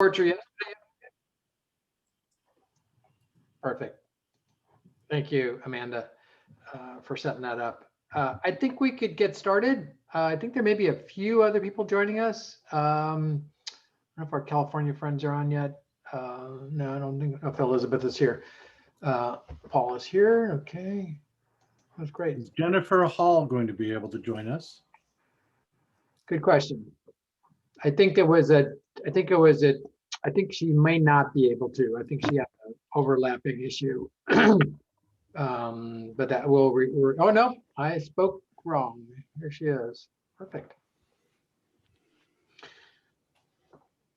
Yesterday. Perfect. Thank you, Amanda, for setting that up. I think we could get started. I think there may be a few other people joining us. I don't know if our California friends are on yet. No, I don't think. If Elizabeth is here. Paul is here. Okay, that's great. Is Jennifer Hall going to be able to join us? Good question. I think she may not be able to. I think she had an overlapping issue. But that will, oh no, I spoke wrong. Here she is. Perfect.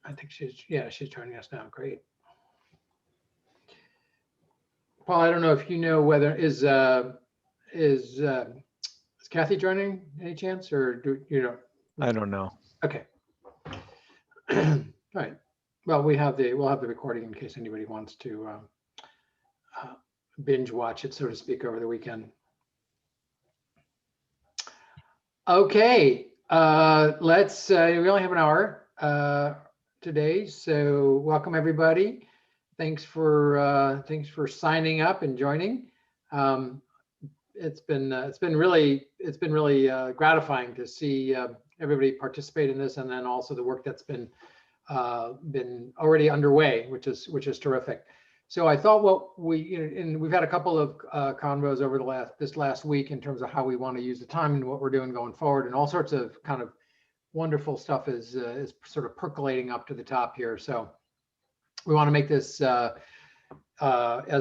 I think she's joining us now. Great. Paul, I don't know if you know whether is Kathy joining any chance, or do you know? I don't know. Okay. All right. Well, we'll have the recording in case anybody wants to binge watch it, so to speak, over the weekend. Okay. Let's. We only have an hour today, so welcome everybody. Thanks for signing up and joining. It's been really gratifying to see everybody participate in this, and then also the work that's been already underway, which is terrific. So I thought and we've had a couple of convos over this last week in terms of how we want to use the time and what we're doing going forward, and all sorts of kind of wonderful stuff is sort of percolating up to the top here. So we want to make this as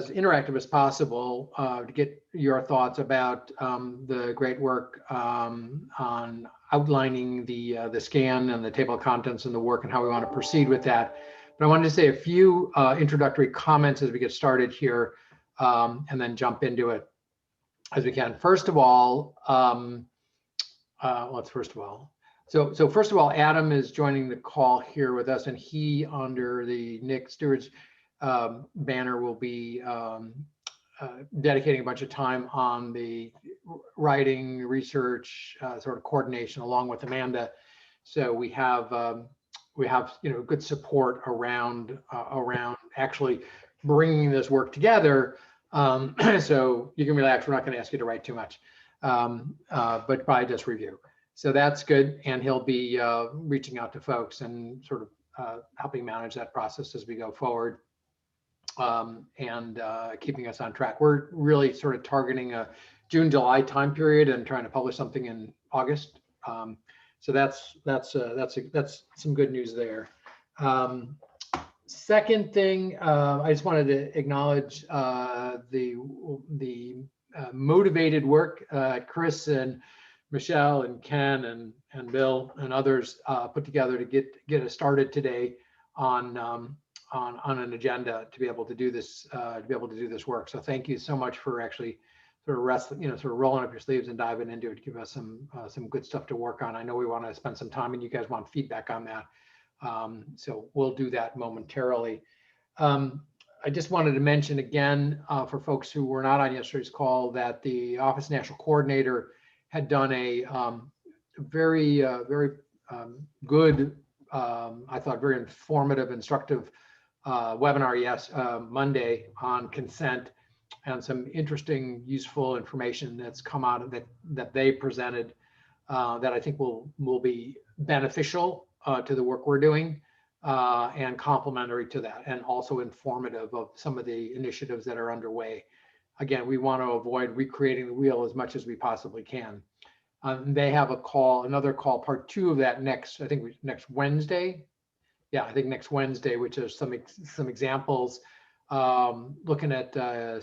interactive as possible to get your thoughts about the great work on outlining the scan and the table of contents and the work and how we want to proceed with that. But I wanted to say a few introductory comments as we get started here, and then jump into it as we can. First of all, So first of all, Adam is joining the call here with us, and he, under the NIC Stewards banner, will be dedicating a bunch of time on the writing, research, sort of coordination, along with Amanda. So we have good support around actually bringing this work together. So you can relax. We're not going to ask you to write too much, but probably just review. So that's good, and he'll be reaching out to folks and sort of helping manage that process as we go forward, and keeping us on track. We're really sort of targeting a June-July time period and trying to publish something in August. So that's some good news there. Second thing, I just wanted to acknowledge the motivated work Chris and Michelle and Ken and Bill and others put together to get us started today on an agenda to be able to do this work. So thank you so much for actually sort of rolling up your sleeves and diving into it to give us some good stuff to work on. I know we want to spend some time, and you guys want feedback on that. So we'll do that momentarily. I just wanted to mention again for folks who were not on yesterday's call that the Office National Coordinator had done a very good, I thought very informative, instructive webinar Monday on consent, and some interesting, useful information that's come out of that they presented that I think will be beneficial to the work we're doing, and complementary to that, and also informative of some of the initiatives that are underway. Again, we want to avoid recreating the wheel as much as we possibly can. They have another call, part 2 of that next Wednesday. Yeah, I think next Wednesday, which is some examples, looking at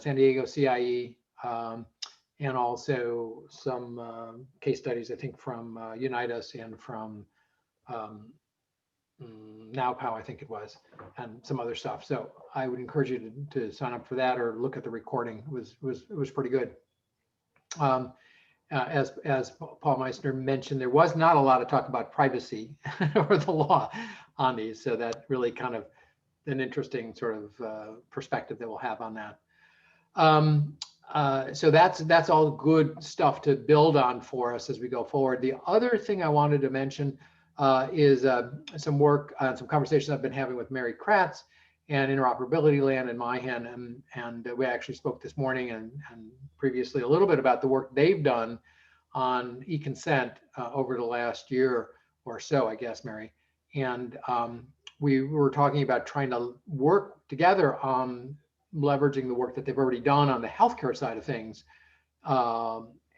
San Diego CIE, and also some case studies, I think, from Unitas and from NowPow, I think it was, and some other stuff. So I would encourage you to sign up for that or look at the recording. It was pretty good. As Paul Meissner mentioned, there was not a lot of talk about privacy or the law on these, so that really kind of an interesting sort of perspective that we'll have on that. So that's all good stuff to build on for us as we go forward. The other thing I wanted to mention is some work, some conversations I've been having with Mary Kratz and Interoperability Land and MyHan, and we actually spoke this morning and previously a little bit about the work they've done on e-consent over the last year or so, I guess, Mary. And we were talking about trying to work together on leveraging the work that they've already done on the healthcare side of things.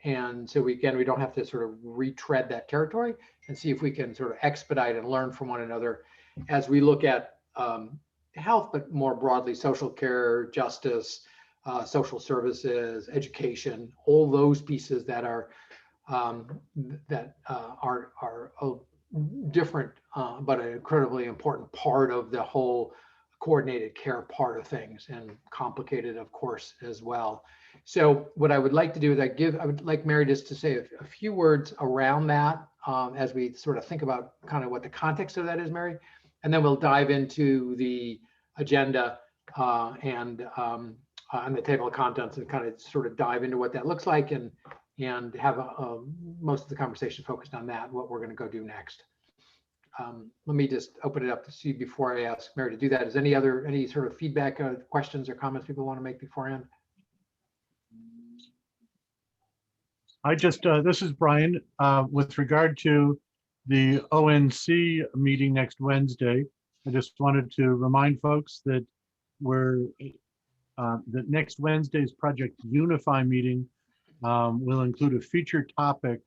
And so we don't have to sort of retread that territory, and see if we can sort of expedite and learn from one another as we look at health, but more broadly, social care, justice, social services, education, all those pieces that are different, but an incredibly important part of the whole coordinated care part of things, and complicated, of course, as well. So what I would like to do is I would like Mary just to say a few words around that as we sort of think about kind of what the context of that is, Mary, and then we'll dive into the agenda and the table of contents, and kind of sort of dive into what that looks like, and have most of the conversation focused on that, what we're going to go do next. Let me just open it up to see before I ask Mary to do that. Is any sort of feedback, questions or comments people want to make beforehand? This is Brian, with regard to the ONC meeting next Wednesday. I just wanted to remind folks that that next Wednesday's Project Unify meeting will include a featured topic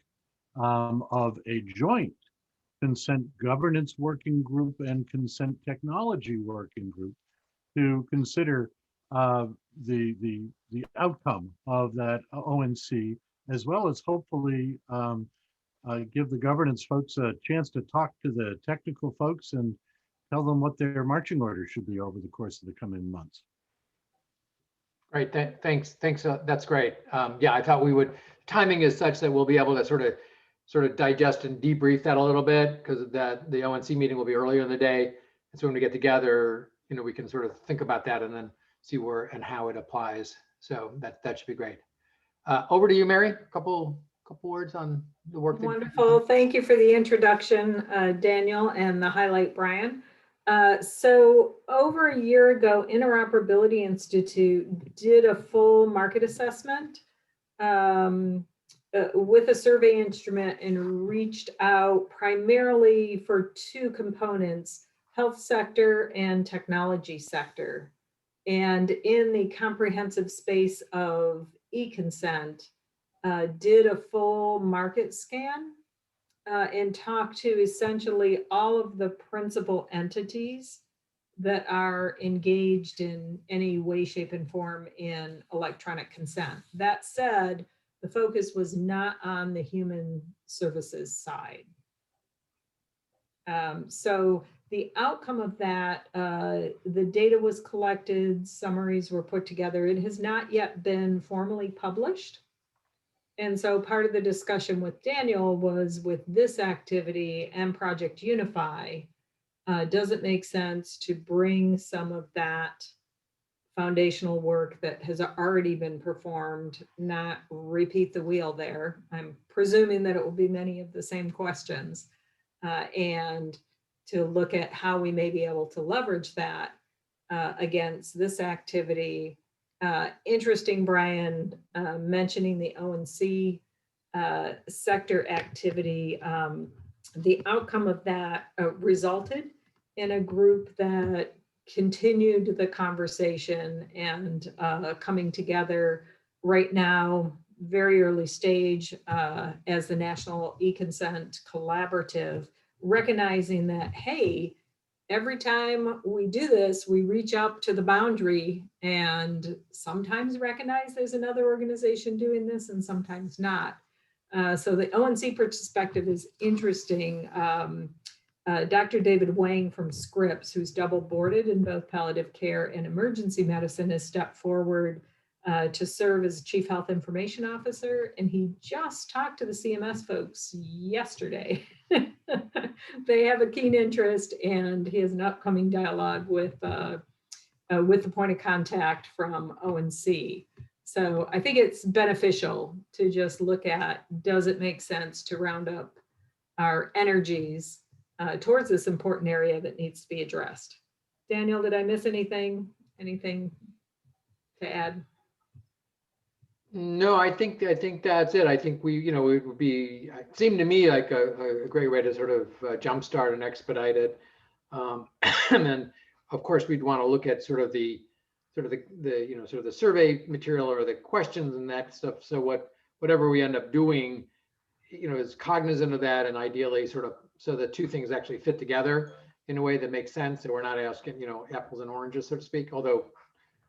of a joint consent governance working group and consent technology working group to consider the outcome of that ONC, as well as hopefully give the governance folks a chance to talk to the technical folks and tell them what their marching orders should be over the course of the coming months. Great, thanks. That's great. Yeah, I thought we would. Timing is such that we'll be able to sort of digest and debrief that a little bit, because the ONC meeting will be earlier in the day, and so when we get together, we can sort of think about that and then see where and how it applies. So that should be great. Over to you, Mary. A couple words on the work. Wonderful. Thank you for the introduction, Daniel, and the highlight, Brian. So over a year ago, Interoperability Institute did a full market assessment with a survey instrument, and reached out primarily for two components: health sector and technology sector. And in the comprehensive space of e-consent, did a full market scan and talked to essentially all of the principal entities that are engaged in any way, shape, and form in electronic consent. That said, the focus was not on the human services side. So the outcome of that, the data was collected, summaries were put together. It has not yet been formally published. And so part of the discussion with Daniel was, with this activity and Project Unify, does it make sense to bring some of that foundational work that has already been performed, not repeat the wheel there? I'm presuming that it will be many of the same questions, and to look at how we may be able to leverage that against this activity. Interesting, Brian, mentioning the ONC sector activity. The outcome of that resulted in a group that continued the conversation and coming together right now, very early stage, as the National E-Consent Collaborative, recognizing that, hey, every time we do this, we reach up to the boundary and sometimes recognize there's another organization doing this and sometimes not. So the ONC perspective is interesting. Dr. David Wang from Scripps, who's double boarded in both palliative care and emergency medicine, has stepped forward to serve as Chief Health Information Officer. And he just talked to the CMS folks yesterday. They have a keen interest, and he has an upcoming dialogue with the point of contact from ONC. So I think it's beneficial to just look at, does it make sense to round up our energies towards this important area that needs to be addressed. Daniel, did I miss anything? Anything to add? No, I think that's it. I think it would be, it seemed to me like a great way to sort of jumpstart and expedite it. And then, of course, we'd want to look at sort of the survey material or the questions and that stuff. So whatever we end up doing, is cognizant of that, and ideally sort of so the two things actually fit together in a way that makes sense. So we're not asking, apples and oranges, so to speak, although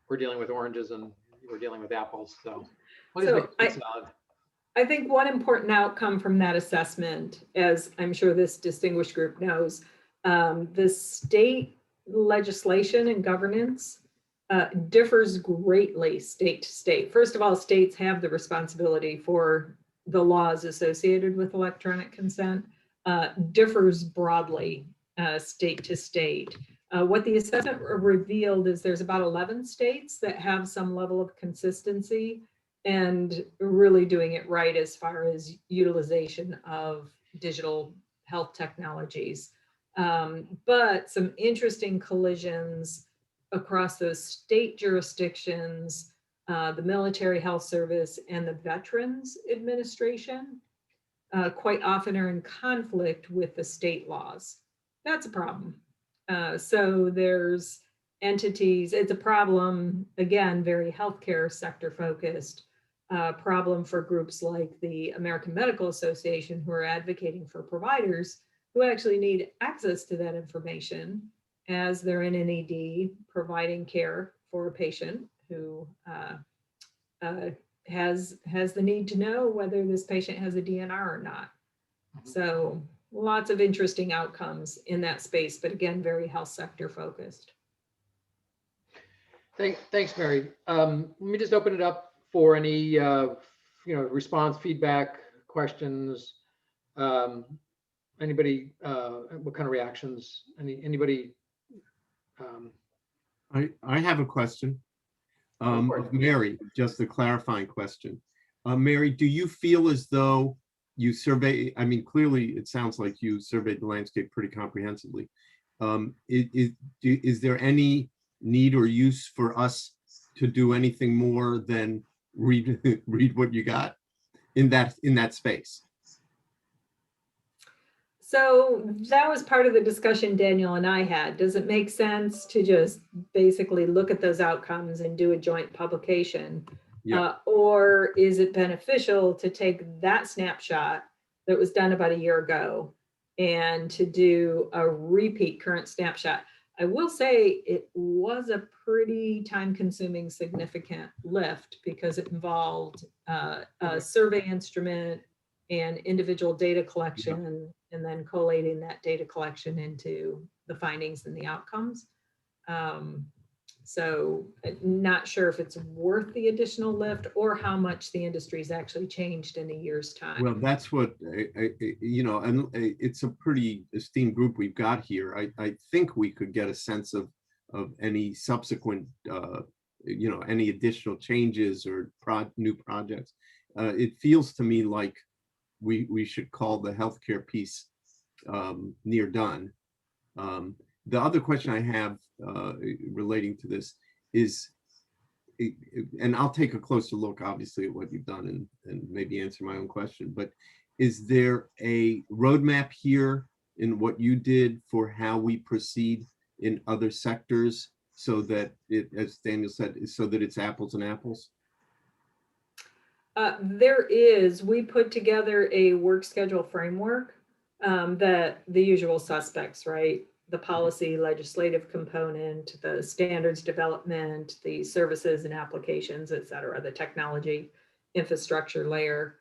we're dealing with oranges and we're dealing with apples. So I think one important outcome from that assessment, as I'm sure this distinguished group knows, the state legislation and governance differs greatly state to state. First of all, states have the responsibility for the laws associated with electronic consent, differs broadly state to state. What the assessment revealed is there's about 11 states that have some level of consistency and really doing it right as far as utilization of digital health technologies. But some interesting collisions across those state jurisdictions, the Military Health Service and the Veterans Administration quite often are in conflict with the state laws. That's a problem. So there's entities, it's a problem, again, very healthcare sector focused, problem for groups like the American Medical Association who are advocating for providers who actually need access to that information as they're in an ED providing care for a patient who has the need to know whether this patient has a DNR or not. So lots of interesting outcomes in that space, but again, very health sector focused. Thanks, Mary. Let me just open it up for any response, feedback, questions. Anybody? What kind of reactions? Anybody? I have a question. Of Mary, just a clarifying question. Mary, do you feel as though you survey, I mean, clearly it sounds like you surveyed the landscape pretty comprehensively. Is there any need or use for us to do anything more than read what you got in that space? So that was part of the discussion Daniel and I had. Does it make sense to just basically look at those outcomes and do a joint publication? Yeah. Or is it beneficial to take that snapshot that was done about a year ago and to do a repeat current snapshot? I will say it was a pretty time-consuming, significant lift because it involved a survey instrument and individual data collection, and then collating that data collection into the findings and the outcomes. So not sure if it's worth the additional lift or how much the industry's actually changed in a year's time. Well, that's what, and it's a pretty esteemed group we've got here. I think we could get a sense of any subsequent, any additional changes or new projects. It feels to me like we should call the healthcare piece near done. The other question I have relating to this is, and I'll take a closer look, obviously, at what you've done and maybe answer my own question, but is there a roadmap here in what you did for how we proceed in other sectors so that it, as Daniel said, so that it's apples and apples? There is. We put together a work schedule framework that the usual suspects, right? The policy, legislative component, the standards development, the services and applications, et cetera, the technology infrastructure layer.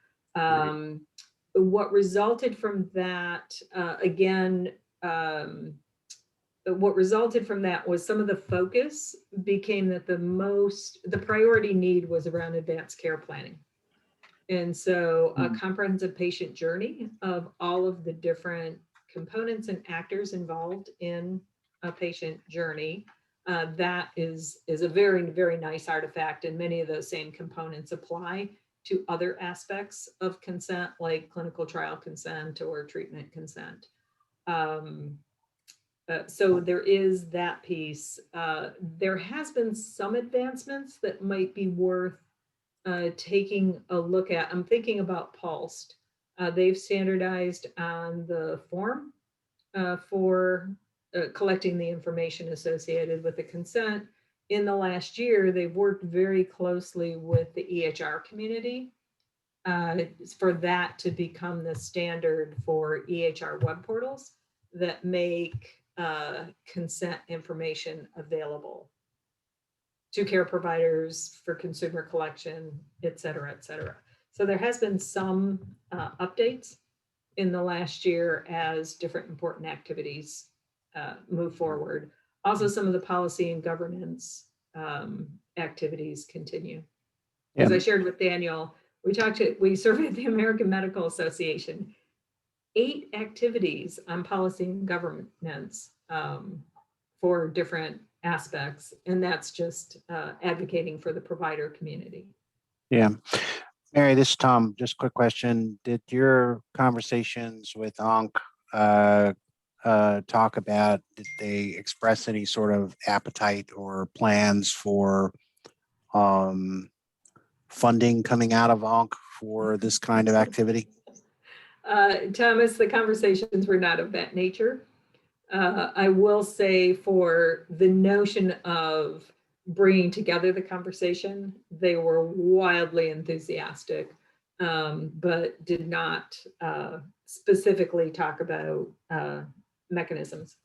What resulted from that, what resulted from that was some of the focus became that the priority need was around advanced care planning. And so a comprehensive patient journey of all of the different components and actors involved in a patient journey. That is a very, very nice artifact. And many of those same components apply to other aspects of consent, like clinical trial consent or treatment consent. So there is that piece. There has been some advancements that might be worth taking a look at. I'm thinking about Pulsed. They've standardized on the form for collecting the information associated with the consent. In the last year, they've worked very closely with the EHR community for that to become the standard for EHR web portals that make consent information available to care providers for consumer collection, et cetera, et cetera. So there has been some updates in the last year as different important activities move forward. Also, some of the policy and governance activities continue. As I shared with Daniel, we surveyed the American Medical Association, 8 activities on policy and governance for different aspects, and that's just advocating for the provider community. Yeah. Mary, this is Tom. Just a quick question. Did your conversations with ONC talk about, did they express any sort of appetite or plans for funding coming out of ONC for this kind of activity? Thomas, the conversations were not of that nature. I will say for the notion of bringing together the conversation, they were wildly enthusiastic, but did not specifically talk about mechanisms.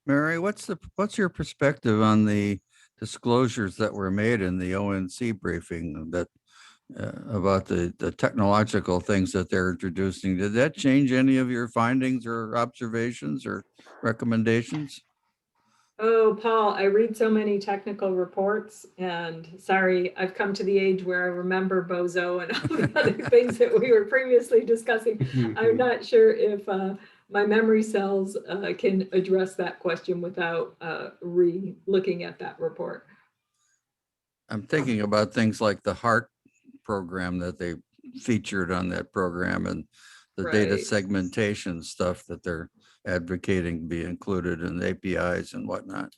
Mary, what's your perspective on the disclosures that were made in the ONC briefing that about the technological things that they're introducing? Did that change any of your findings or observations or recommendations? Oh, Paul, I read so many technical reports, and sorry, I've come to the age where I remember Bozo and all the other things that we were previously discussing. I'm not sure if my memory cells can address that question without re-looking at that report. I'm thinking about things like the HEART program that they featured on that program, and the data Right. segmentation stuff that they're advocating be included in the APIs and whatnot.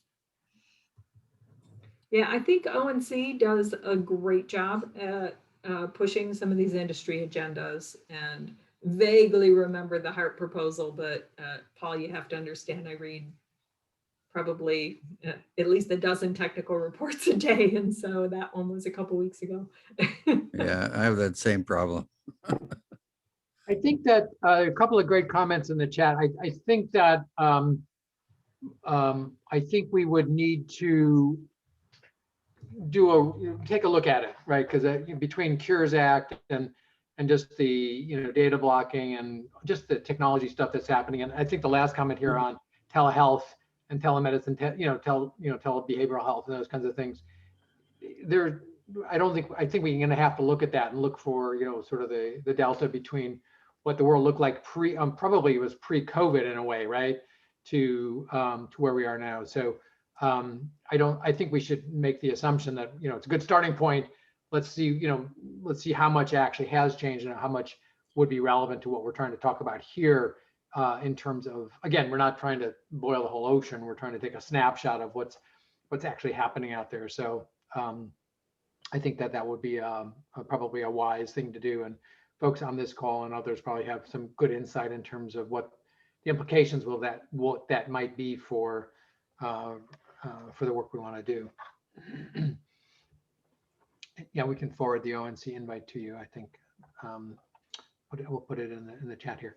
Yeah, I think ONC does a great job at pushing some of these industry agendas, and vaguely remember the HEART proposal, but Paul, you have to understand, I read probably at least a dozen technical reports a day, and so that one was a couple weeks ago. Yeah, I have that same problem. I think that a couple of great comments in the chat. I think that I think we would need to take a look at it, right? Because between Cures Act and just the data blocking and just the technology stuff that's happening, and I think the last comment here on telehealth and telemedicine, telebehavioral health and those kinds of things, I think we're going to have to look at that and look for sort of the delta between what the world looked like probably it was pre-COVID in a way, right, to where we are now. So I think we should make the assumption that it's a good starting point. Let's see how much actually has changed and how much would be relevant to what we're trying to talk about here, in terms of, again, we're not trying to boil the whole ocean. We're trying to take a snapshot of what's actually happening out there. So I think that would be probably a wise thing to do. And folks on this call and others probably have some good insight in terms of what the implications what that might be for the work we want to do. Yeah, we can forward the ONC invite to you. I think we'll put it in the chat here.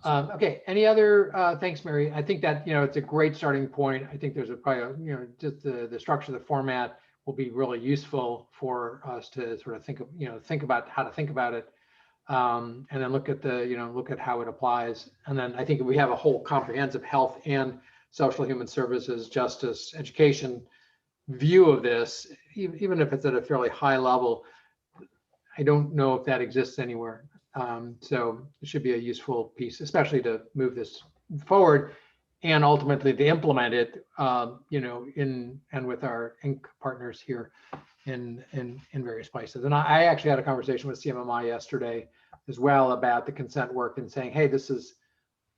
Okay, any other thanks, Mary. I think that it's a great starting point. I think there's probably just the structure, the format will be really useful for us to sort of think about how to think about it, and then look at how it applies. And then I think we have a whole comprehensive health and social human services, justice, education view of this, even if it's at a fairly high level. I don't know if that exists anywhere. So it should be a useful piece, especially to move this forward and ultimately to implement it, and with our Inc. partners here in various places. And I actually had a conversation with CMMI yesterday as well about the consent work and saying, hey, this is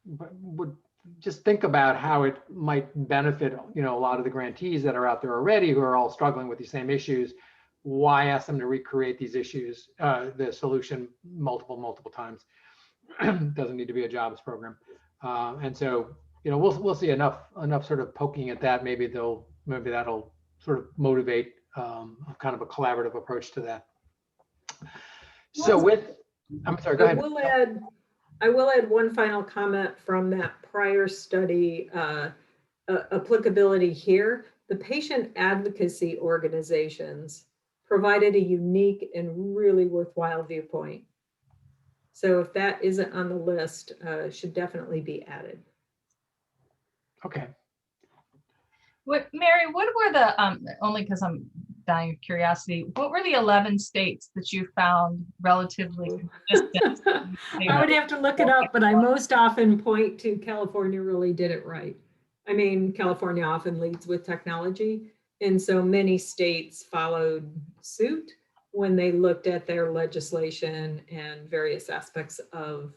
would just think about how it might benefit, a lot of the grantees that are out there already who are all struggling with these same issues. Why ask them to recreate these issues, the solution multiple times? Doesn't need to be a jobs program. And so, we'll see enough sort of poking at that. Maybe that'll sort of motivate kind of a collaborative approach to that. So I'm sorry, go ahead. I will add one final comment from that prior study, applicability here. The patient advocacy organizations provided a unique and really worthwhile viewpoint. So if that isn't on the list, should definitely be added. Okay. Mary, what were the, only because I'm dying of curiosity, what were the 11 states that you found relatively consistent? I would have to look it up, but I most often point to California really did it right. I mean, California often leads with technology. And so many states followed suit when they looked at their legislation and various aspects of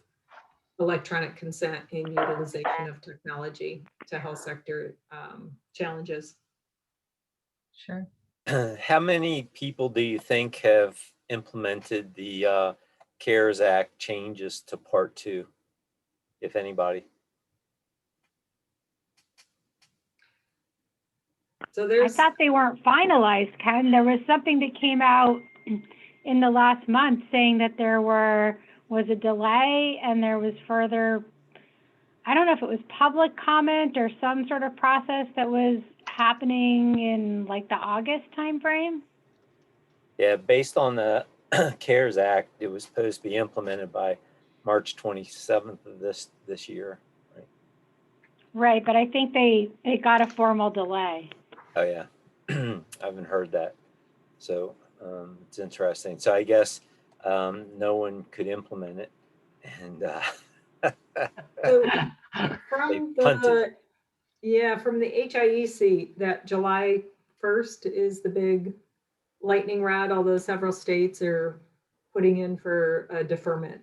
electronic consent and utilization of technology to health sector challenges. Sure. How many people do you think have implemented the CARES Act changes to Part 2, if anybody? So I thought they weren't finalized, Ken. There was something that came out in the last month saying that there was a delay and there was further, I don't know if it was public comment or some sort of process that was happening in like the August timeframe. Yeah, based on the CARES Act, it was supposed to be implemented by March 27th of this year. Right, but I think it got a formal delay. Oh yeah, I haven't heard that. So it's interesting. So I guess no one could implement it, and so from the HIEC, that July 1st is the big lightning rod, although several states are putting in for a deferment.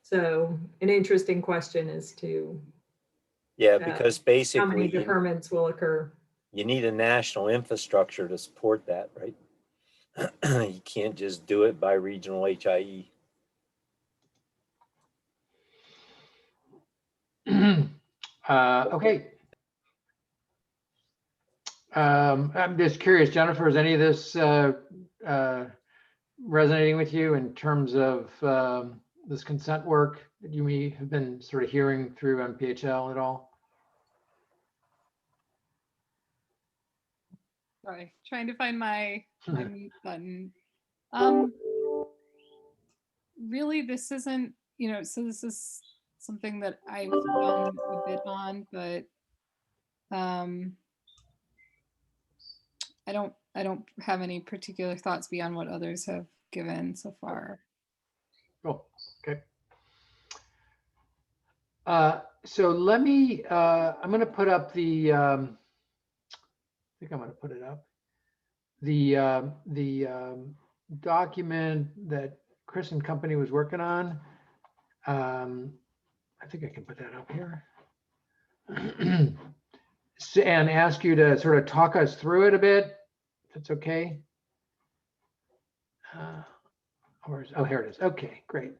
So an interesting question as to because basically how many deferments will occur. You need a national infrastructure to support that, right? You can't just do it by regional HIE. Okay. I'm just curious, Jennifer, is any of this resonating with you in terms of this consent work that you may have been sort of hearing through MPHL at all? Sorry, trying to find my mute button. Really, this isn't, so this is something that I've done a bit on, but I don't have any particular thoughts beyond what others have given so far. Cool. Okay. So let me, I'm going to put up the, I think I'm going to put it up. The document that Chris and company was working on. I think I can put that up here. And ask you to sort of talk us through it a bit, if it's okay. Oh, here it is. Okay, great.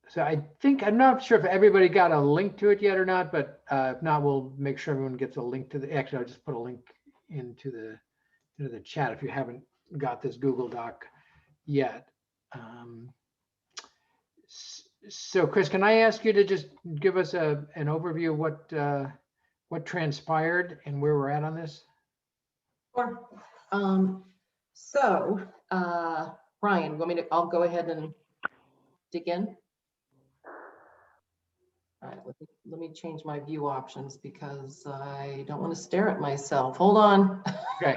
So I think, I'm not sure if everybody got a link to it yet or not, but if not, we'll make sure everyone gets a link to actually, I'll just put a link into the chat if you haven't got this Google Doc yet. So Chris, can I ask you to just give us an overview of what transpired and where we're at on this? Sure. Ryan, I'll go ahead and dig in. All right, let me change my view options because I don't want to stare at myself. Hold on. Okay.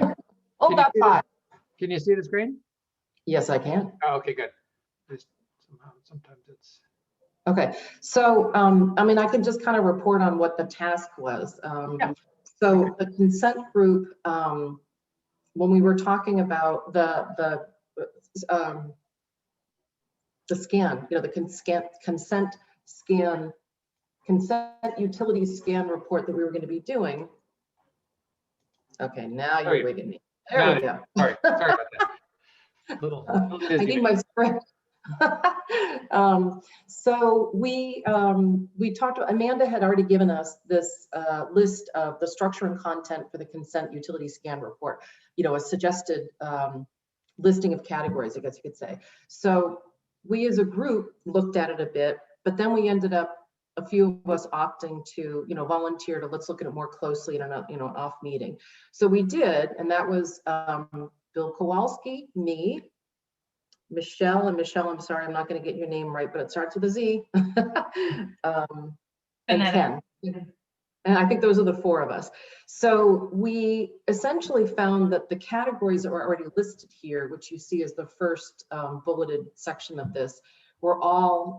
Hold that thought. Can you see the screen? Yes, I can. Oh, okay, good. Sometimes it's. Okay, so I can just kind of report on what the task was. Yeah. So the consent group, when we were talking about the scan, the consent scan consent utility scan report that we were going to be doing. Okay, now There you're you- wigging me. Got There we it. go. Sorry about that. Little I busy need there. my script. So we talked, Amanda had already given us this list of the structure and content for the consent utility scan report, you know, a suggested listing of categories, I guess you could say. So we as a group looked at it a bit, but then we ended up, a few of us opting to, you know, volunteer to let's look at it more closely in an, you know, an off meeting. So we did, and that was Bill Kowalski, me, Michelle, and Michelle, I'm sorry, I'm not going to get your name right, but it starts with a Z. And Ken. And I think those are the four of us. So we essentially found that the categories that were already listed here, which you see as the first bulleted section of this, were all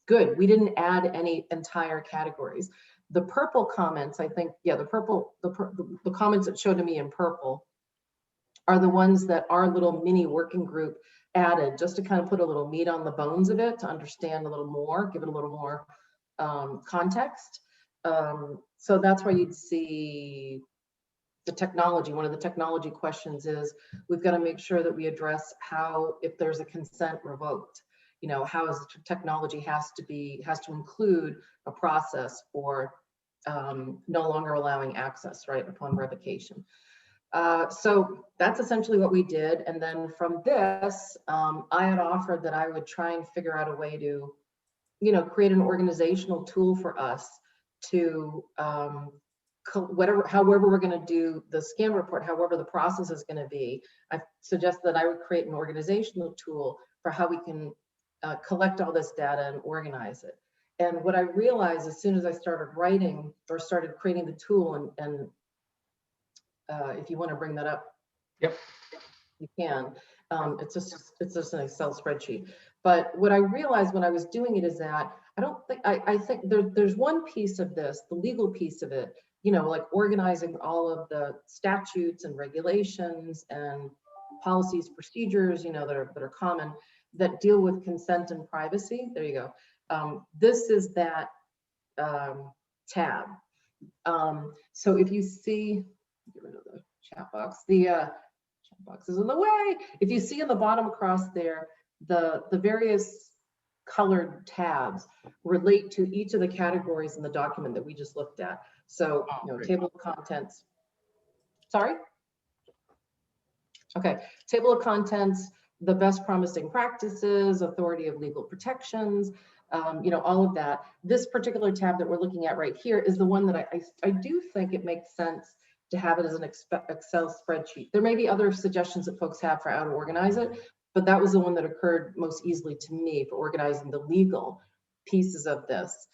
good. We didn't add any entire categories. The purple comments, I think, yeah, the comments that showed to me in purple are the ones that our little mini working group added, just to kind of put a little meat on the bones of it, to understand a little more, give it a little more context. So that's why you'd see the technology. One of the technology questions is, we've got to make sure that we address how, if there's a consent revoked, you know, how is the technology has to include a process for no longer allowing access, right, upon revocation. So that's essentially what we did. And then from this, I had offered that I would try and figure out a way to, you know, create an organizational tool for us to, however we're going to do the scan report, however the process is going to be. I suggest that I would create an organizational tool for how we can collect all this data and organize it. And what I realized as soon as I started writing or started creating the tool, and if you want to bring that up, Yep, you can. It's just an Excel spreadsheet. But what I realized when I was doing it is that I think there's one piece of this, the legal piece of it, you know, like organizing all of the statutes and regulations and policies, procedures, you know, that are common, that deal with consent and privacy. There you go. This is that tab. So if you see, get rid of the chat box, the chat box is in the way. If you see in the bottom across there, the various colored tabs relate to each of the categories in the document that we just looked at. So, you know, table of contents. Sorry? Okay, table of contents, the best promising practices, authority of legal protections, you know, all of that. This particular tab that we're looking at right here is the one that I do think it makes sense to have it as an Excel spreadsheet. There may be other suggestions that folks have for how to organize it, but that was the one that occurred most easily to me for organizing the legal pieces of this.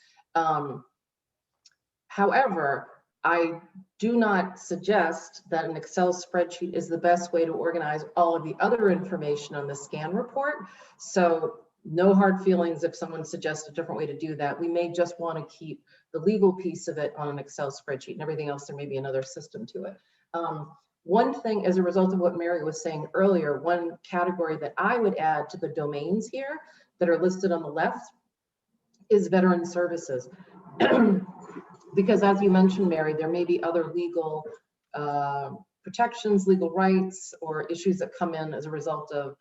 However, I do not suggest that an Excel spreadsheet is the best way to organize all of the other information on the scan report. So no hard feelings if someone suggests a different way to do that. We may just want to keep the legal piece of it on an Excel spreadsheet, and everything else, there may be another system to it. One thing, as a result of what Mary was saying earlier, one category that I would add to the domains here that are listed on the left is veteran services. Because as you mentioned, Mary, there may be other legal protections, legal rights, or issues that come in as a result of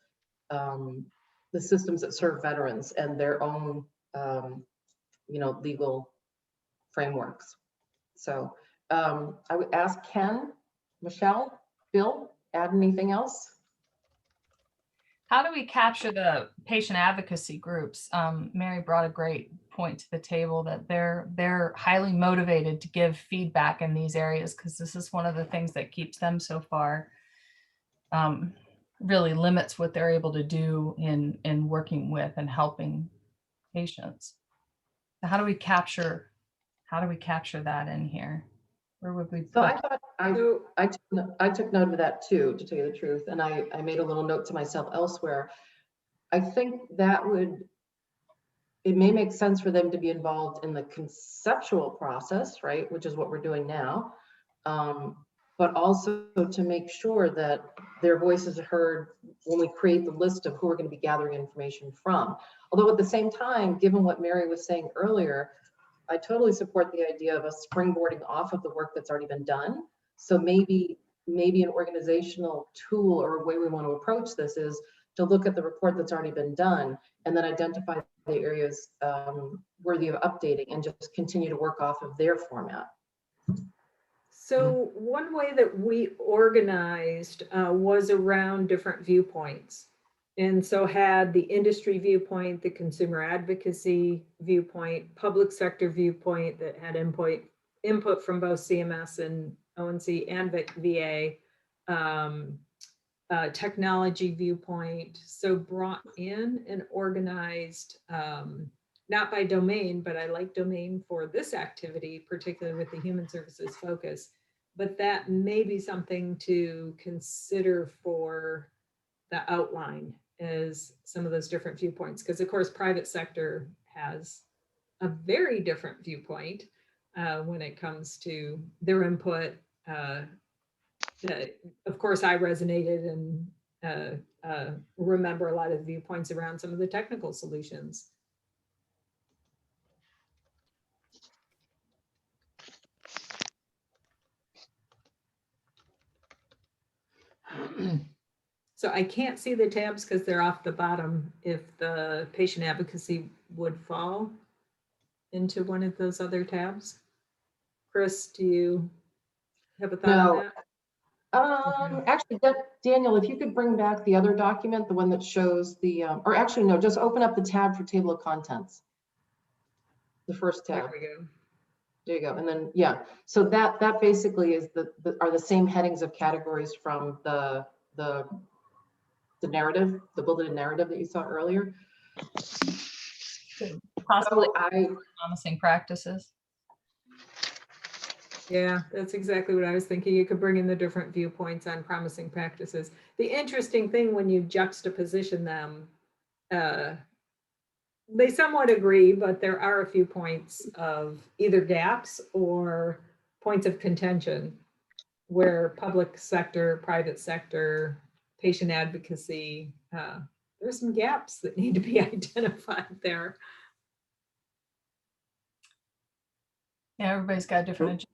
the systems that serve veterans and their own, you know, legal frameworks. So I would ask Ken, Michelle, Bill, add anything else? How do we capture the patient advocacy groups? Mary brought a great point to the table that they're highly motivated to give feedback in these areas, because this is one of the things that keeps them so far, really limits what they're able to do in working with and helping patients. So how do we capture that in here? Where would we So put? I thought I took note of that too, to tell you the truth, and I made a little note to myself elsewhere. I think that it may make sense for them to be involved in the conceptual process, right, which is what we're doing now, but also to make sure that their voices are heard when we create the list of who we're going to be gathering information from. Although at the same time, given what Mary was saying earlier, I totally support the idea of us springboarding off of the work that's already been done. So maybe an organizational tool or a way we want to approach this is to look at the report that's already been done and then identify the areas worthy of updating and just continue to work off of their format. So one way that we organized was around different viewpoints. And so had the industry viewpoint, the consumer advocacy viewpoint, public sector viewpoint that had input from both CMS and ONC and VA, technology viewpoint. So brought in and organized, not by domain, but I like domain for this activity, particularly with the human services focus. But that may be something to consider for the outline, is some of those different viewpoints. Because of course, private sector has a very different viewpoint when it comes to their input. Of course, I resonated and remember a lot of the viewpoints around some of the technical solutions. So I can't see the tabs because they're off the bottom. If the patient advocacy would fall into one of those other tabs. Chris, do you have a thought on that? Actually, Daniel, if you could bring back the other document, the one that shows the, or actually, no, just open up the tab for table of contents. The first tab. There we go. There you go. And then, yeah, so that basically is are the same headings of categories from the narrative, the bulleted narrative that you saw earlier. Possibly So promising practices. Yeah, that's exactly what I was thinking. You could bring in the different viewpoints on promising practices. The interesting thing when you juxtaposition them, they somewhat agree, but there are a few points of either gaps or points of contention where public sector, private sector, patient advocacy, there's some gaps that need to be identified there. Yeah, everybody's got a different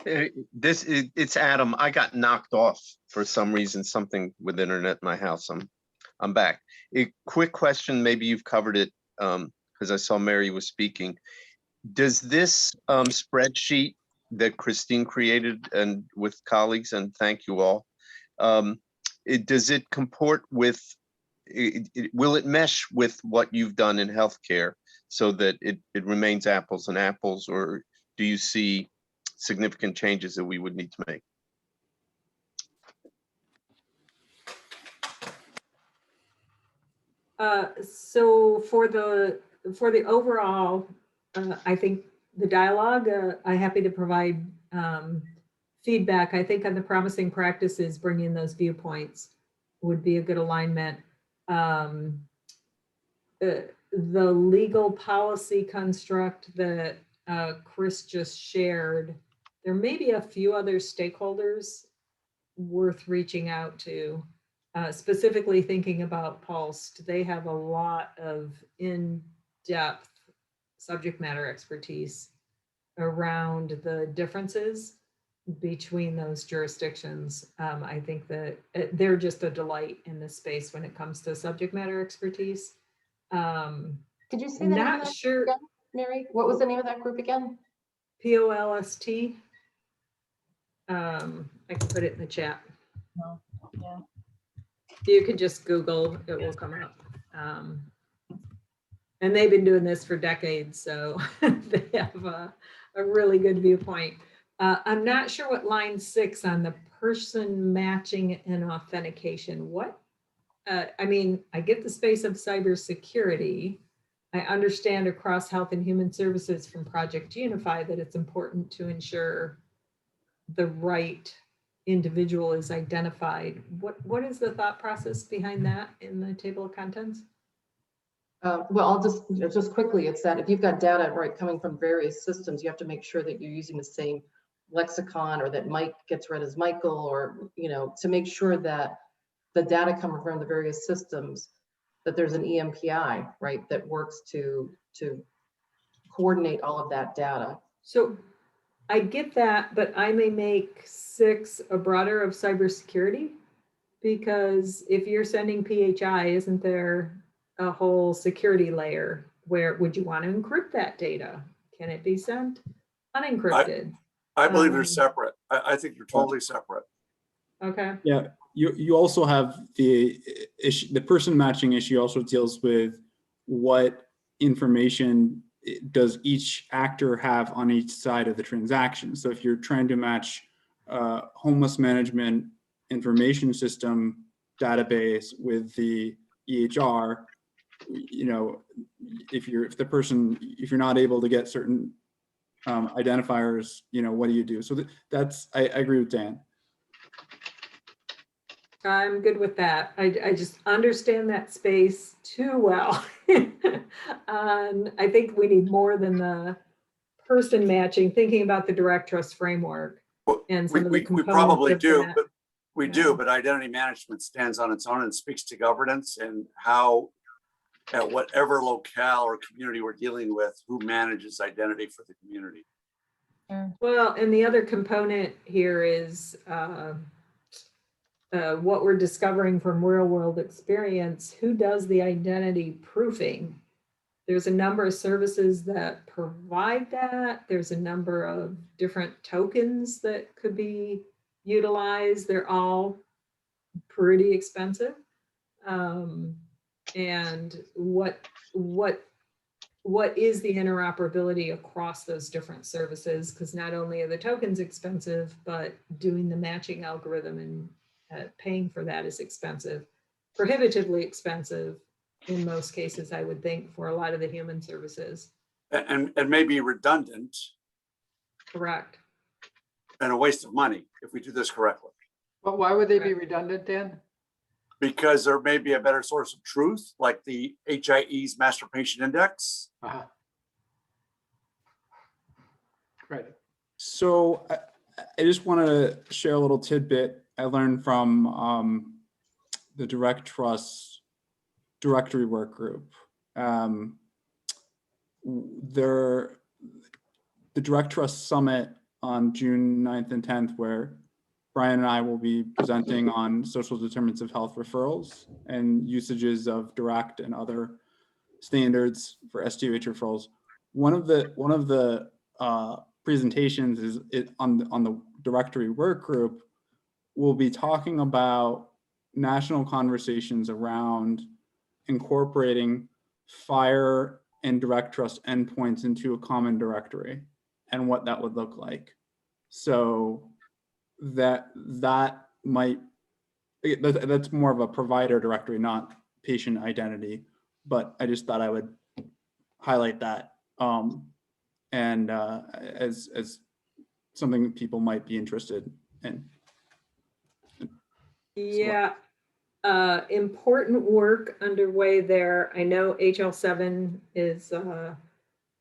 agenda. It's Adam. I got knocked off for some reason, something with internet in my house. I'm back. A quick question, maybe you've covered it because I saw Mary was speaking. Does this spreadsheet that Christine created and with colleagues, and thank you all, does it comport with, will it mesh with what you've done in healthcare so that it remains apples and apples, or do you see significant changes that we would need to make? So for the overall, I think the dialogue, I'm happy to provide feedback. I think on the promising practices, bringing those viewpoints would be a good alignment. The legal policy construct that Chris just shared, there may be a few other stakeholders worth reaching out to. Specifically thinking about Pulsed, they have a lot of in-depth subject matter expertise around the differences between those jurisdictions. I think that they're just a delight in this space when it comes to subject matter expertise. could you say that? Not sure. Again, Mary, what was the name of that group again? POLST. I can put it in the chat. No. Yeah. You can just Google, it will come up. And they've been doing this for decades, so they have a really good viewpoint. I'm not sure what line 6 on the person matching and authentication. What? I mean, I get the space of cybersecurity. I understand across health and human services from Project Unify that it's important to ensure the right individual is identified. What is the thought process behind that in the table of contents? Well, I'll just quickly, it's that if you've got data right coming from various systems, you have to make sure that you're using the same lexicon, or that Mike gets read as Michael, or to make sure that the data coming from the various systems, that there's an EMPI, right, that works to coordinate all of that data. So I get that, but I may make 6 a broader of cybersecurity, because if you're sending PHI, isn't there a whole security layer where would you want to encrypt that data? Can it be sent unencrypted? I believe they're separate. I think they're totally separate. Okay. Yeah, you also have the issue, the person matching issue also deals with what information does each actor have on each side of the transaction. So if you're trying to match homeless management information system database with the EHR, you know, if you're not able to get certain identifiers, you know, what do you do? So that's, I agree with Dan. I'm good with that. I just understand that space too well. And I think we need more than the person matching, thinking about the direct trust framework and some of the We components probably of do, that. but we do, but identity management stands on its own and speaks to governance and how, at whatever locale or community we're dealing with, who manages identity for the community. Well, and the other component here is what we're discovering from real world experience. Who does the identity proofing? There's a number of services that provide that. There's a number of different tokens that could be utilized. They're all pretty expensive. And what is the interoperability across those different services? Because not only are the tokens expensive, but doing the matching algorithm and paying for that is expensive, prohibitively expensive in most cases, I would think, for a lot of the human services. And maybe redundant. Correct. And a waste of money if we do this correctly. But why would they be redundant, Dan? Because there may be a better source of truth, like the HIE's Master Patient Index. Right. So I just want to share a little tidbit I learned from the Direct Trust Directory Work Group. The Direct Trust Summit on June 9th and 10th, where Brian and I will be presenting on social determinants of health referrals and usages of direct and other standards for SDOH referrals. One of the presentations is on the directory work group. We'll be talking about national conversations around incorporating FHIR and Direct Trust endpoints into a common directory and what that would look like. So that's more of a provider directory, not patient identity, but I just thought I would highlight that as something people might be interested in. Yeah, important work underway there. I know HL7 is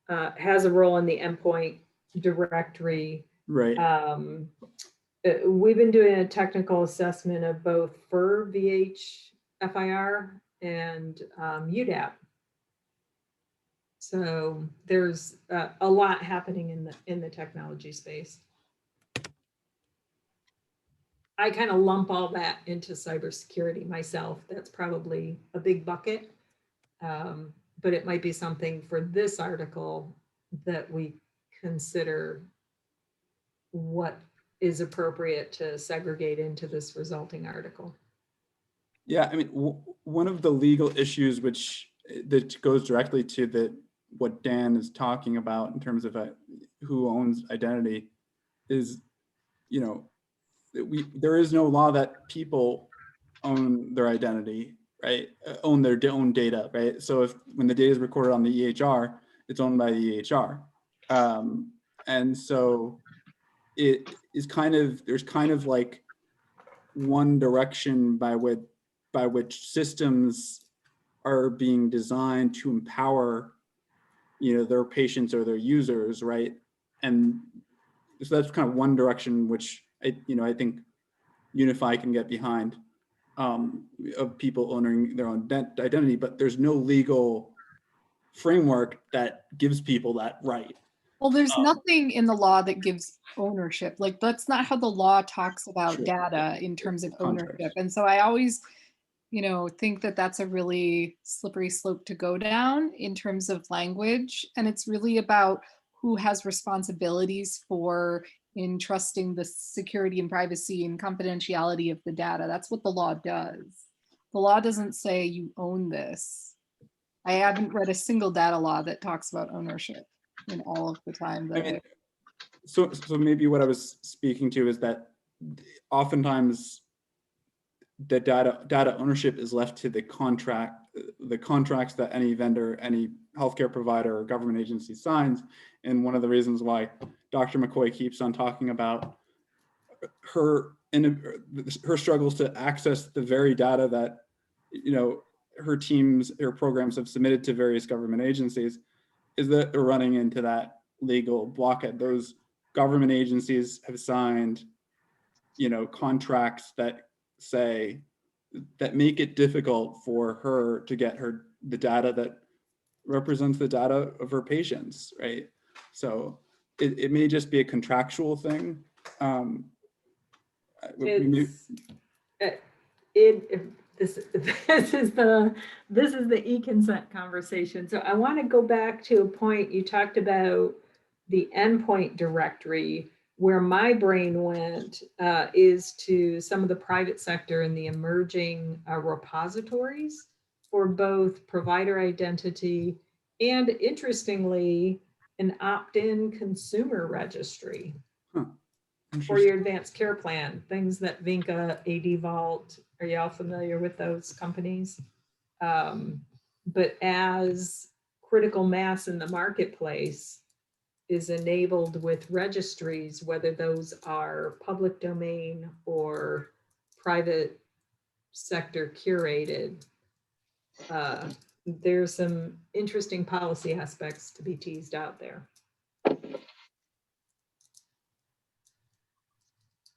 has a role in the endpoint directory. Right. We've been doing a technical assessment of both FHIR, FHIR, and UDAP. So there's a lot happening in the technology space. I kind of lump all that into cybersecurity myself. That's probably a big bucket, but it might be something for this article that we consider what is appropriate to segregate into this resulting article. Yeah, I mean, one of the legal issues that goes directly to what Dan is talking about in terms of who owns identity is, you know, there is no law that people own their identity, right? Own their own data, right? So when the data is recorded on the EHR, it's owned by the EHR. And so it is there's kind of like one direction by which systems are being designed to empower, you know, their patients or their users, right? And so that's kind of one direction which I think Unify can get behind, of people owning their own identity, but there's no legal framework that gives people that right. Well, there's nothing in the law that gives ownership. Like, that's not how the law talks about Sure. data in terms of Contracts. ownership. And so I always, think that that's a really slippery slope to go down in terms of language. And it's really about who has responsibilities for entrusting the security and privacy and confidentiality of the data. That's what the law does. The law doesn't say you own this. I haven't read a single data law that talks about ownership in all of the time that I mean, so maybe what I was speaking to is that oftentimes the data ownership is left to the contracts that any vendor, any healthcare provider or government agency signs. And one of the reasons why Dr. McCoy keeps on talking about her struggles to access the very data that, her teams or programs have submitted to various government agencies is that they're running into that legal blockade. Those government agencies have signed, contracts that say that make it difficult for her to get the data that represents the data of her patients, right? So it may just be a contractual thing. This is the e-consent conversation. So I want to go back to a point you talked about, the endpoint directory. Where my brain went is to some of the private sector and the emerging repositories for both provider identity and, interestingly, an opt-in consumer registry for your advanced care plan, things that Vinca, AD Vault, are y'all familiar with those companies? But as critical mass in the marketplace is enabled with registries, whether those are public domain or private sector curated, there's some interesting policy aspects to be teased out there.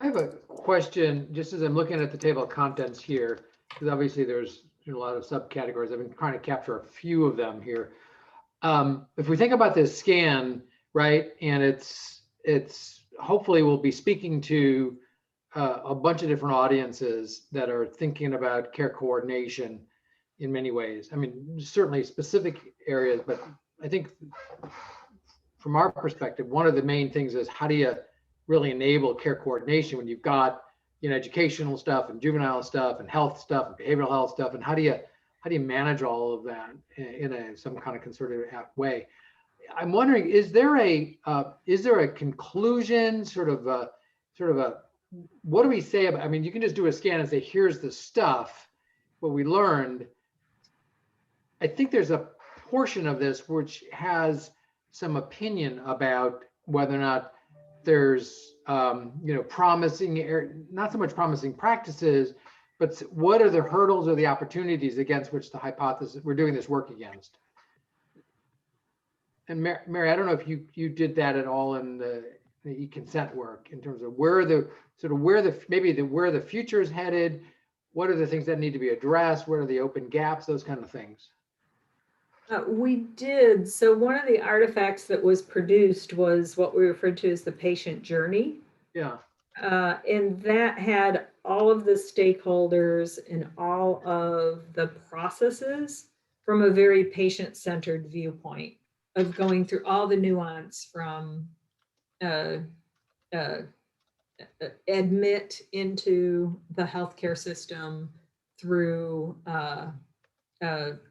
I have a question, just as I'm looking at the table of contents here, because obviously there's a lot of subcategories. I've been trying to capture a few of them here. If we think about this scan, right, and it's hopefully we'll be speaking to a bunch of different audiences that are thinking about care coordination in many ways. I mean, certainly specific areas, but I think from our perspective, one of the main things is how do you really enable care coordination when you've got, educational stuff and juvenile stuff and health stuff and behavioral health stuff, and how do you manage all of that in some kind of concerted way? I'm wondering, is there a conclusion, sort of a what do we say about? I mean, you can just do a scan and say, here's the stuff, what we learned. I think there's a portion of this which has some opinion about whether or not there's promising, not so much promising practices, but what are the hurdles or the opportunities against which the hypothesis we're doing this work against? And Mary, I don't know if you did that at all in the e-consent work in terms of where the future is headed, what are the things that need to be addressed, what are the open gaps, those kind of things. We did. So one of the artifacts that was produced was what we referred to as the patient journey. Yeah. And that had all of the stakeholders and all of the processes from a very patient-centered viewpoint of going through all the nuance from admit into the healthcare system through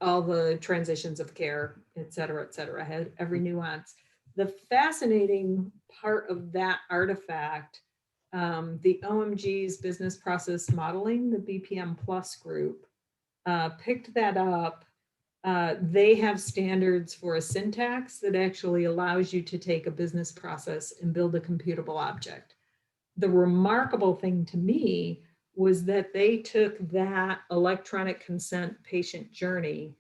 all the transitions of care, et cetera, had every nuance. The fascinating part of that artifact, the OMG's business process modeling, the BPM Plus group, picked that up. They have standards for a syntax that actually allows you to take a business process and build a computable object. The remarkable thing to me was that they took that electronic consent patient journey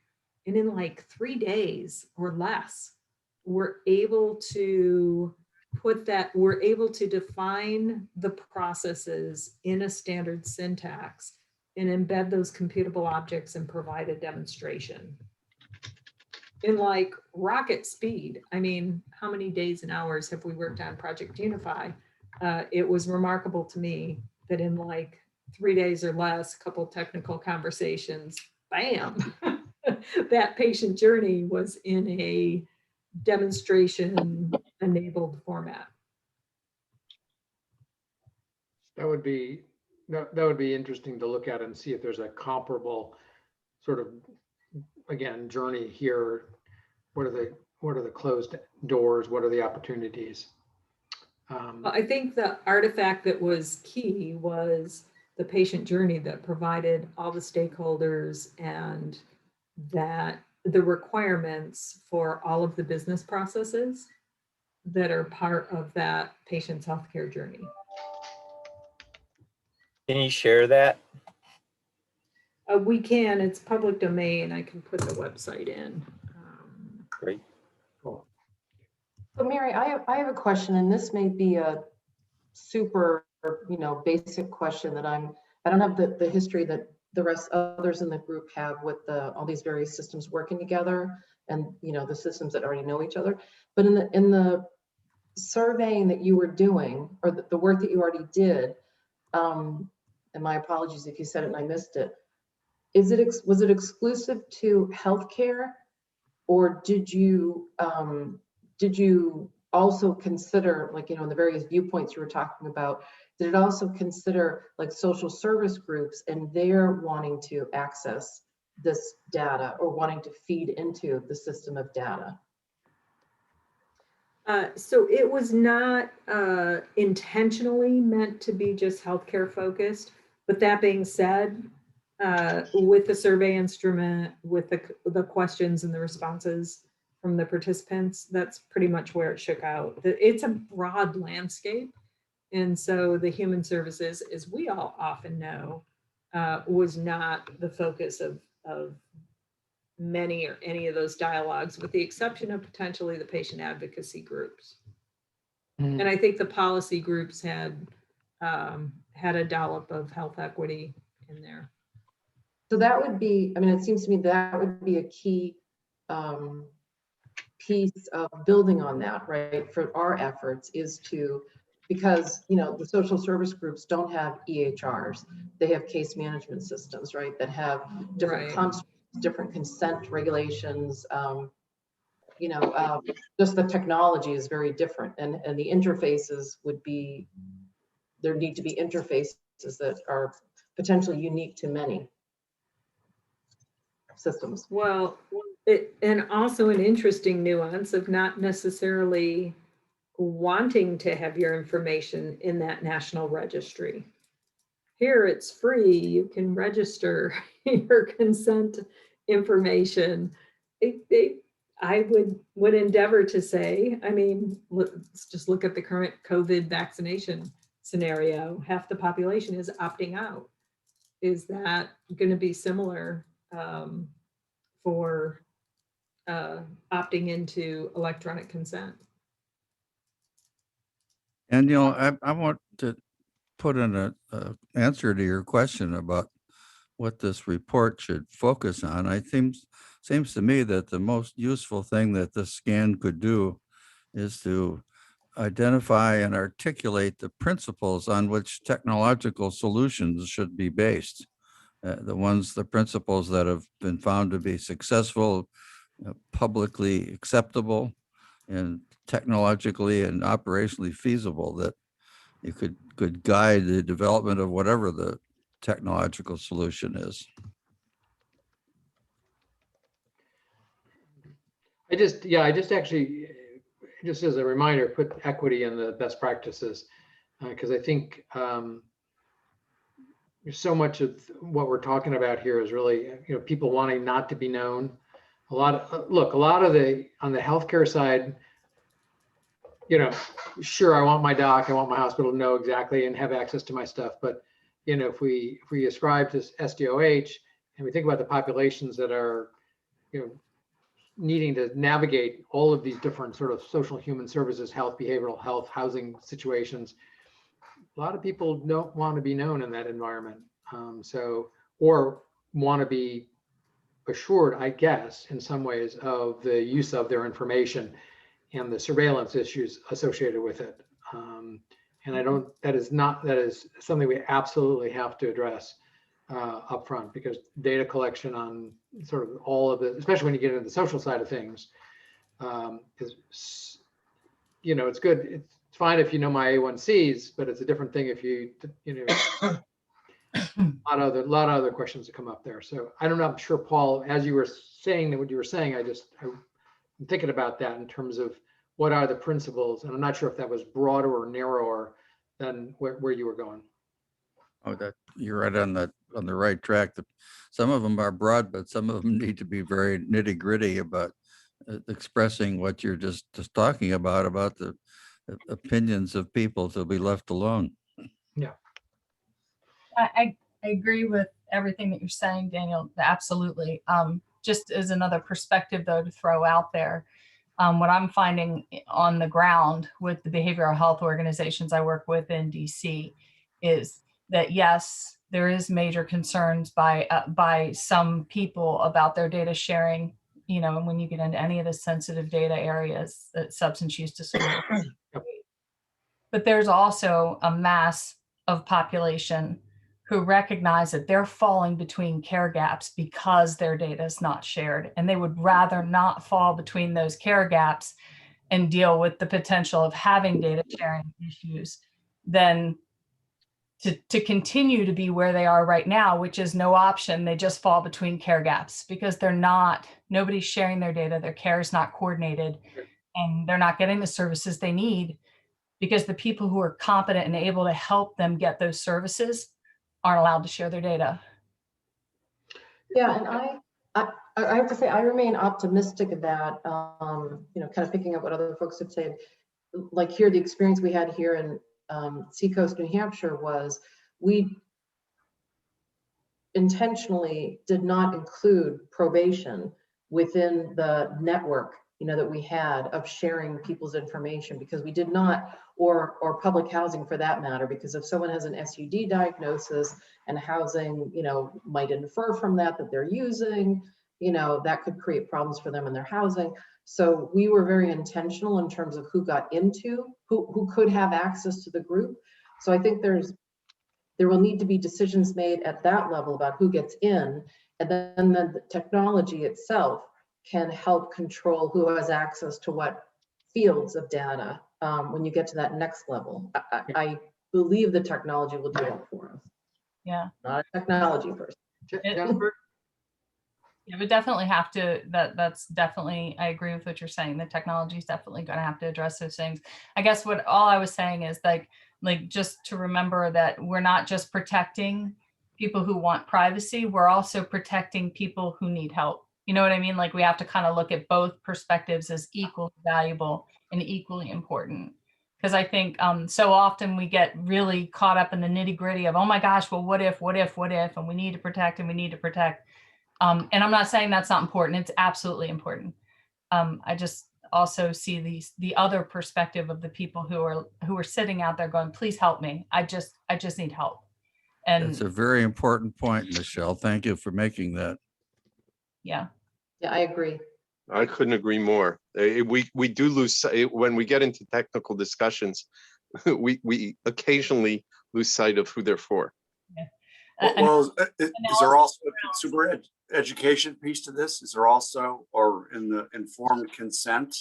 and in like 3 days or less, were able to define the processes in a standard syntax and embed those computable objects and provide a demonstration. in like rocket speed. I mean, how many days and hours have we worked on Project Unify? It was remarkable to me that in like 3 days or less, a couple technical conversations, bam, that patient journey was in a demonstration enabled format. That would be interesting to look at and see if there's a comparable sort of, again, journey here. What are the closed doors? What are the opportunities? I think the artifact that was key was the patient journey that provided all the stakeholders and that the requirements for all of the business processes that are part of that patient's healthcare journey. Can you share that? We can, it's public domain. I can put the website in. Great. Cool. So Mary, I have a question, and this may be a super, basic question that I don't have the history that the rest others in the group have with all these various systems working together, and the systems that already know each other. But in the surveying that you were doing, or the work that you already did, and my apologies if you said it and I missed it, was it exclusive to healthcare, or did you also consider, like, in the various viewpoints you were talking about, did it also consider like social service groups and their wanting to access this data or wanting to feed into the system of data? So it was not intentionally meant to be just healthcare focused, but that being said, with the survey instrument, with the questions and the responses from the participants, that's pretty much where it shook out. It's a broad landscape. And so the human services, as we all often know, was not the focus of many or any of those dialogues, with the exception of potentially the patient advocacy groups. And I think the policy groups had a dollop of health equity in there. So that would be, it seems to me that would be a key piece of building on that, right? For our efforts is to, because, the social service groups don't have EHRs. They have case management systems, right? That have different constructs, different consent regulations. Just the technology is very different, and the interfaces would be, there need to be interfaces that are potentially unique to many systems. Well, and also an interesting nuance of not necessarily wanting to have your information in that national registry. Here it's free, you can register your consent information. I would endeavor to say, let's just look at the current COVID vaccination scenario. Half the population is opting out. Is that going to be similar for opting into electronic consent? And, I want to put in a answer to your question about what this report should focus on. Seems to me that the most useful thing that this scan could do is to identify and articulate the principles on which technological solutions should be based. The principles that have been found to be successful, publicly acceptable, and technologically and operationally feasible, that you could guide the development of whatever the technological solution is. I just actually, just as a reminder, put equity in the best practices, because I think so much of what we're talking about here is really, people wanting not to be known. A lot of on the healthcare side, sure, I want my doc, I want my hospital to know exactly and have access to my stuff. But, if we ascribe to SDOH and we think about the populations that are, needing to navigate all of these different sort of social human services, health, behavioral health, housing situations, a lot of people don't want to be known in that environment. Or want to be assured, I guess, in some ways, of the use of their information and the surveillance issues associated with it. And I don't, that is something we absolutely have to address upfront, because data collection on sort of all of it, especially when you get into the social side of things, is, it's good. It's fine if you know my A1Cs, but it's a different thing if you know, a lot of other questions that come up there. So I'm not sure, Paul, as you were saying what you were saying, I'm thinking about that in terms of what are the principles, and I'm not sure if that was broader or narrower than where you were going. Oh, that you're right on the right track. Some of them are broad, but some of them need to be very nitty gritty about expressing what you're just talking about the opinions of people to be left alone. Yeah. I agree with everything that you're saying, Daniel. Absolutely. Just as another perspective, though, to throw out there, what I'm finding on the ground with the behavioral health organizations I work with in DC is that, yes, there is major concerns by some people about their data sharing, and when you get into any of the sensitive data areas, substance use disorder. But there's also a mass of population who recognize that they're falling between care gaps because their data is not shared. And they would rather not fall between those care gaps and deal with the potential of having data sharing issues than to continue to be where they are right now, which is no option. They just fall between care gaps because nobody's sharing their data, their care is not coordinated, and they're not getting the services they need because the people who are competent and able to help them get those services aren't allowed to share their data. Yeah, and I have to say, I remain optimistic that, kind of picking up what other folks have said, like here, the experience we had here in Seacoast, New Hampshire was we intentionally did not include probation within the network that we had of sharing people's information, because we did not, or public housing for that matter, because if someone has an SUD diagnosis and housing might infer from that they're using, that could create problems for them in their housing. So we were very intentional in terms of who got into, who could have access to the group. So I think there will need to be decisions made at that level about who gets in, and then the technology itself can help control who has access to what fields of data when you get to that next level. I believe the technology will do that for us. Yeah. Not a technology person. Yeah, but definitely have to, that's definitely, I agree with what you're saying. The technology is definitely going to have to address those things. I guess all I was saying is like just to remember that we're not just protecting people who want privacy, we're also protecting people who need help. You know what I mean? Like we have to kind of look at both perspectives as equally valuable and equally important. Because I think so often we get really caught up in the nitty gritty of, oh my gosh, well, what if, and we need to protect and we need to protect. And I'm not saying that's not important. It's absolutely important. I just also see the other perspective of the people who are sitting out there going, please help me. I just need help. And it's a very important point, Michelle. Thank you for making that. Yeah. Yeah, I agree. I couldn't agree more. We do lose when we get into technical discussions. We occasionally lose sight of who they're for. Yeah. Well, is there also a consumer education piece to this? Is there also, or in the informed consent?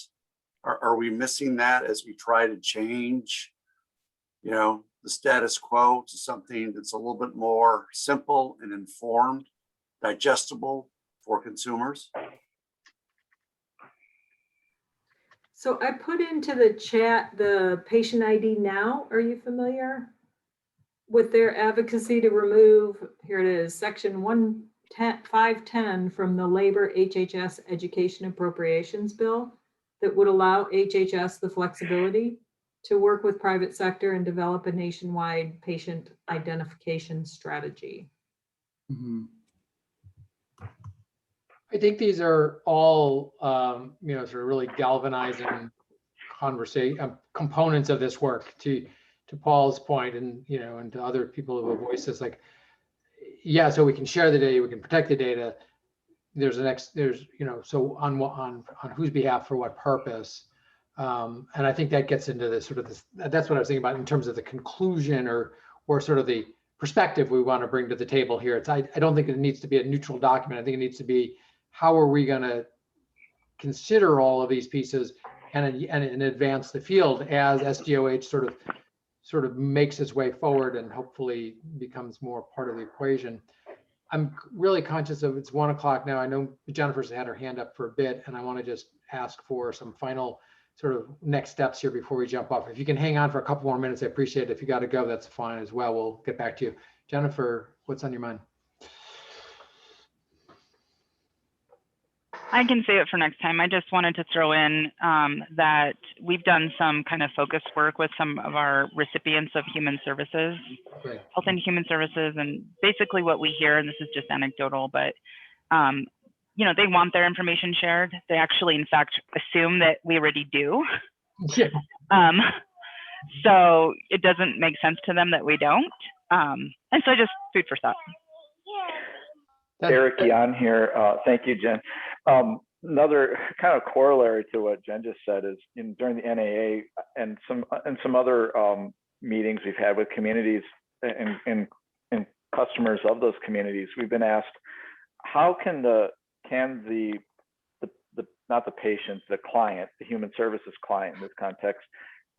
Are we missing that as we try to change, the status quo to something that's a little bit more simple and informed, digestible for consumers? So I put into the chat the patient ID now. Are you familiar with their advocacy to remove, here it is, section 510 from the Labor HHS Education Appropriations Bill that would allow HHS the flexibility to work with private sector and develop a nationwide patient identification strategy. Mm-hmm. I think these are all, sort of really galvanizing conversation components of this work. To Paul's point, and and to other people who have voiced this, like, yeah, so we can share the data, we can protect the data, there's, so on whose behalf for what purpose. And I think that gets into this sort of this, that's what I was thinking about in terms of the conclusion or sort of the perspective we want to bring to the table here. I don't think it needs to be a neutral document. I think it needs to be, how are we going to consider all of these pieces and advance the field as SDOH sort of makes its way forward and hopefully becomes more part of the equation. I'm really conscious of it's 1 o'clock now. I know Jennifer's had her hand up for a bit, and I want to just ask for some final sort of next steps here before we jump off. If you can hang on for a couple more minutes, I appreciate it. If you got to go, that's fine as well. We'll get back to you. Jennifer, what's on your mind? I can save it for next time. I just wanted to throw in that we've done some kind of focus work with some of our recipients of human services, Great. Health and Human Services, and basically what we hear, and this is just anecdotal, but they want their information shared. They actually, in fact, assume that we already do. Yeah. So it doesn't make sense to them that we don't. And so just food for thought. Eric Yan here. Thank you, Jen. Another kind of corollary to what Jen just said is during the NAA and some other meetings we've had with communities and customers of those communities, we've been asked, how can the not the patient, the client, the human services client in this context,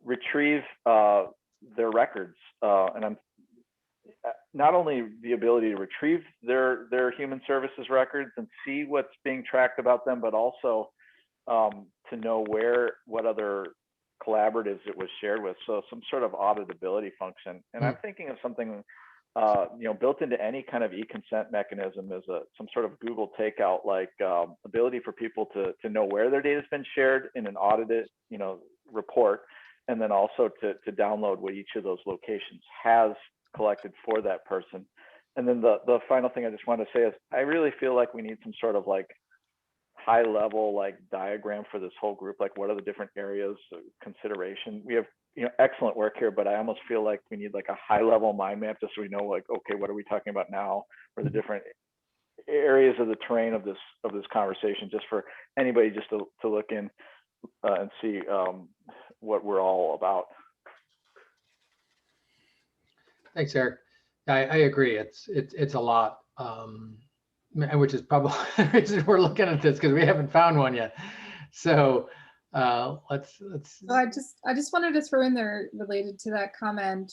retrieve their records? And I'm not only the ability to retrieve their human services records and see what's being tracked about them, but also to know what other collaboratives it was shared with. So some sort of auditability function. And I'm thinking of something built into any kind of e-consent mechanism is some sort of Google takeout, like ability for people to know where their data has been shared in an audited report, and then also to download what each of those locations has collected for that person. And then the final thing I just want to say is I really feel like we need some sort of like high level like diagram for this whole group, like what are the different areas of consideration. We have excellent work here, but I almost feel like we need like a high level mind map just so we know like, okay, what are we talking about now, or the different areas of the terrain of this conversation, just for anybody just to look in and see what we're all about. Thanks, Eric. I agree. It's a lot, which is probably the reason we're looking at this, because we haven't found one yet. So let's. So I just wanted to throw in there related to that comment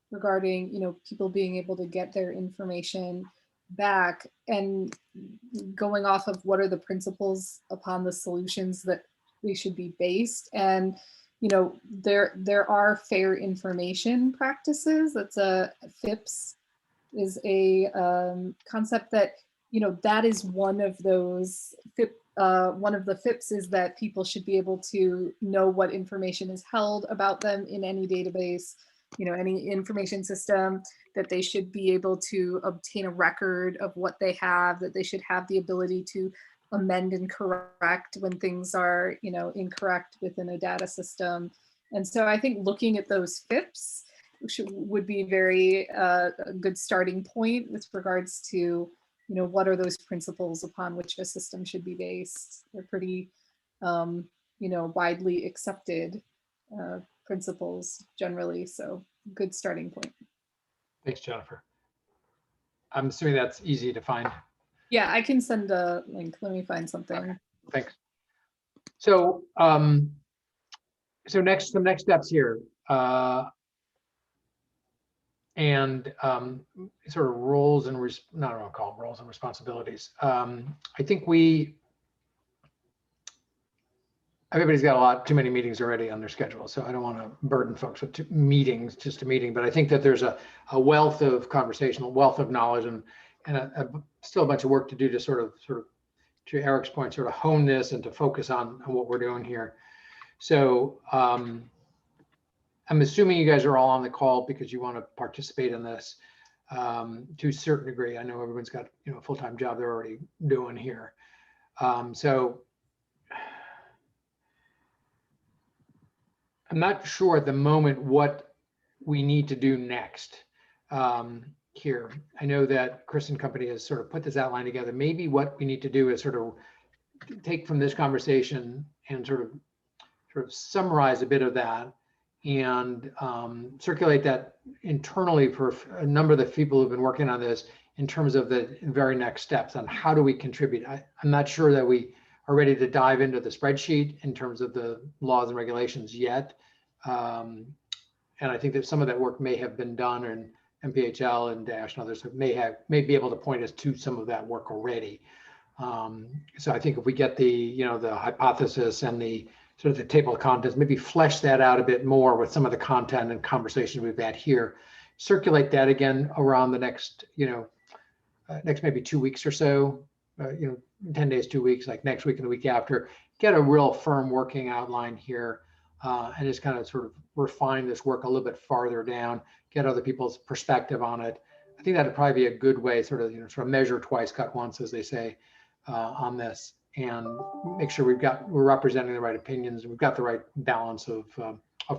regarding people being able to get their information back, and going off of what are the principles upon the solutions that we should be based. And there are fair information practices. That's a FIPS is a concept that that is one of those one of the FIPS is that people should be able to know what information is held about them in any database, any information system, that they should be able to obtain a record of what they have, that they should have the ability to amend and correct when things are, incorrect within a data system. And so I think looking at those FIPS would be very a good starting point with regards to, what are those principles upon which a system should be based. They're pretty, widely accepted principles generally. So good starting point. Thanks, Jennifer. I'm assuming that's easy to find. Yeah, I can send a link. Let me find something. Okay. Thanks. So, some next steps here, and sort of roles and roles and responsibilities. I think everybody's got too many meetings already on their schedule, so I don't want to burden folks with just a meeting. But I think that there's a wealth of conversation, a wealth of knowledge, and still a bunch of work to do to sort of to Eric's point, sort of hone this and to focus on what we're doing here. So I'm assuming you guys are all on the call because you want to participate in this to a certain degree. I know everyone's got a full-time job they're already doing here. So I'm not sure at the moment what we need to do next. here. I know that Chris and company has sort of put this outline together. Maybe what we need to do is sort of take from this conversation and sort of summarize a bit of that and circulate that internally for a number of the people who've been working on this in terms of the very next steps on how do we contribute. I'm not sure that we are ready to dive into the spreadsheet in terms of the laws and regulations yet. And I think that some of that work may have been done, and MPHL and Dash and others may be able to point us to some of that work already. So I think if we get the the hypothesis and the sort of the table of contents, maybe flesh that out a bit more with some of the content and conversations we've had here, circulate that again around the next next maybe 2 weeks or so, 10 days, 2 weeks, like next week and the week after, get a real firm working outline here, and just kind of sort of refine this work a little bit farther down, get other people's perspective on it. I think that'd probably be a good way, sort of measure twice, cut once, as they say, on this, and make sure we're representing the right opinions, and we've got the right balance of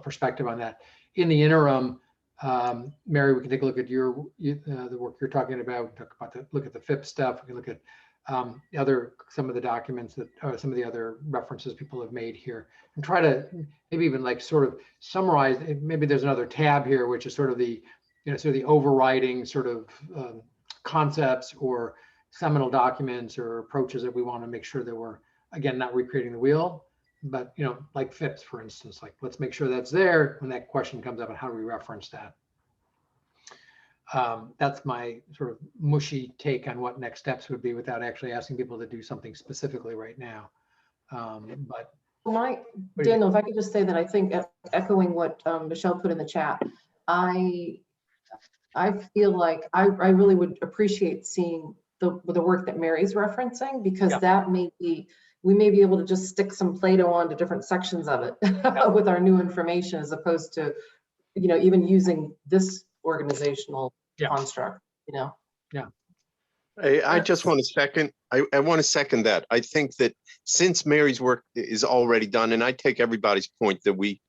perspective on that. In the interim, Mary, we can take a look at the work you're talking about. Look at the FIP stuff. We can look at some of the documents that some of the other references people have made here, and try to maybe even like sort of summarize. Maybe there's another tab here, which is sort of the sort of the overriding sort of concepts or seminal documents or approaches that we want to make sure that we're, again, not recreating the wheel, but like FIPS, for instance, like let's make sure that's there when that question comes up, and how do we reference that? That's my sort of mushy take on what next steps would be without actually asking people to do something specifically right now. But Daniel, if I could just say that I think, echoing what Michelle put in the chat, I feel like I really would appreciate seeing the work that Mary's referencing, because that may be, we may be able to just stick some Play-Doh onto different sections of it with our new information, as opposed to, even using this organizational construct, Yeah. I just want to second. I want to second that. I think that since Mary's work is already done, and I take everybody's point that we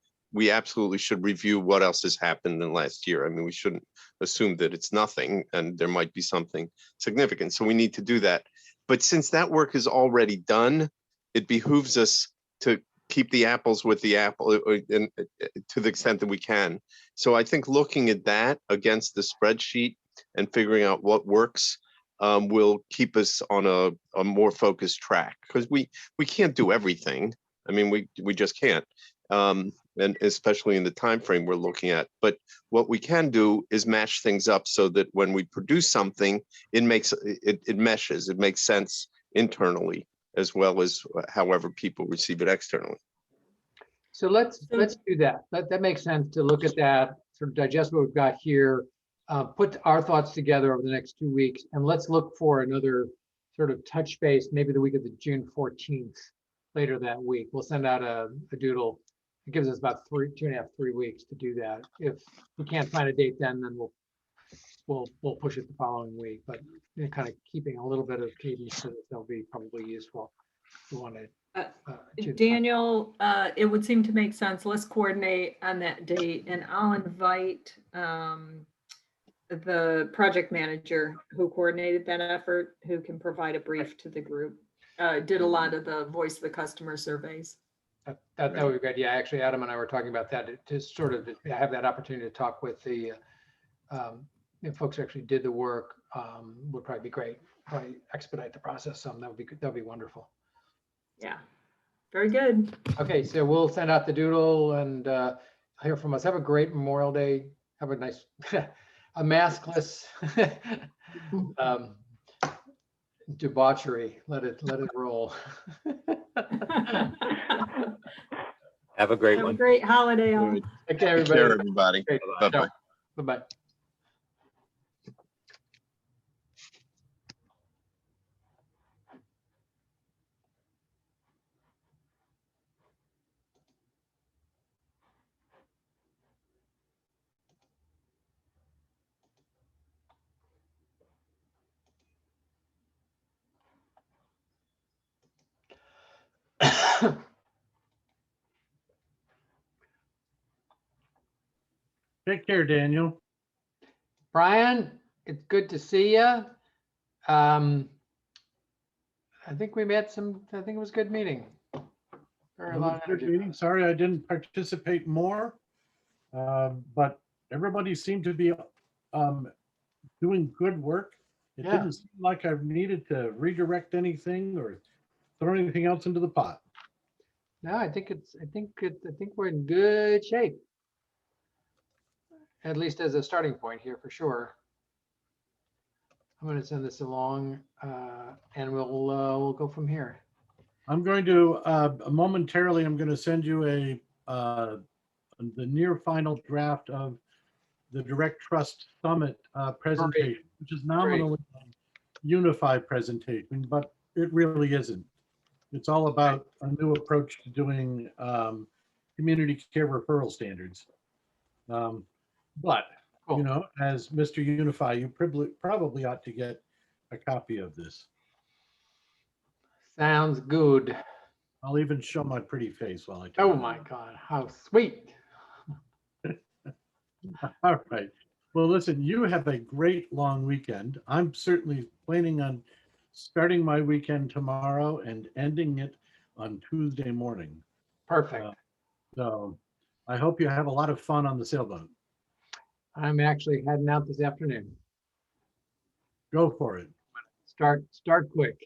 absolutely should review what else has happened in the last year. I mean, we shouldn't assume that it's nothing, and there might be something significant. So we need to do that. But since that work is already done, it behooves us to keep the apples with the apple, and to the extent that we can. So I think looking at that against the spreadsheet and figuring out what works will keep us on a more focused track, because we can't do everything. I mean, we just can't, and especially in the time frame we're looking at. But what we can do is match things up so that when we produce something, it meshes, it makes sense internally, as well as however people receive it externally. So let's do that. That makes sense, to look at that, sort of digest what we've got here, put our thoughts together over the next 2 weeks, and let's look for another sort of touch base, maybe the week of the June 14th, later that week. We'll send out a doodle. It gives us about 2.5, 3 weeks to do that. If we can't find a date then we'll push it the following week. But kind of keeping a little bit of cadence to this, that'll be probably useful. We want to Daniel, it would seem to make sense. Let's coordinate on that date, and I'll invite the project manager who coordinated that effort, who can provide a brief to the group. Did a lot of the voice of the customer surveys. That would be good. Yeah, actually, Adam and I were talking about that, to sort of have that opportunity to talk with the folks who actually did the work. Would probably be great. Probably expedite the process some. That would be good. That would be wonderful. Yeah, very good. Okay, so we'll send out the doodle and hear from us. Have a great Memorial Day. Have a nice, a maskless debauchery. Let it roll. Have a great Have one. a great holiday. All. Take care, everybody. Take care, everybody. Bye-bye. Bye-bye. Take care, Daniel. Brian, it's good to see you. I think we met I think it was a good meeting. Very It was long a good energy. meeting. Sorry I didn't participate more, but everybody seemed to be doing good work. It Yeah. didn't seem like I needed to redirect anything or throw anything else into the pot. No, I think we're in good shape. At least as a starting point here for sure. I'm going to send this along and we'll go from here. I'm going to momentarily, I'm going to send you the near final draft of the Direct Trust Summit presentation, which is nominally a Unify presentation, but it really isn't. It's all about a new approach to doing community care referral standards. But, you know, as Mr. Unify, you probably ought to get a copy of this. Sounds good. I'll even show my pretty face while I talk. Oh my God, how sweet. All right. Well, listen, you have a great long weekend. I'm certainly planning on starting my weekend tomorrow and ending it on Tuesday morning. Perfect. So I hope you have a lot of fun on the sailboat. I'm actually heading out this afternoon. Go for it. Start quick.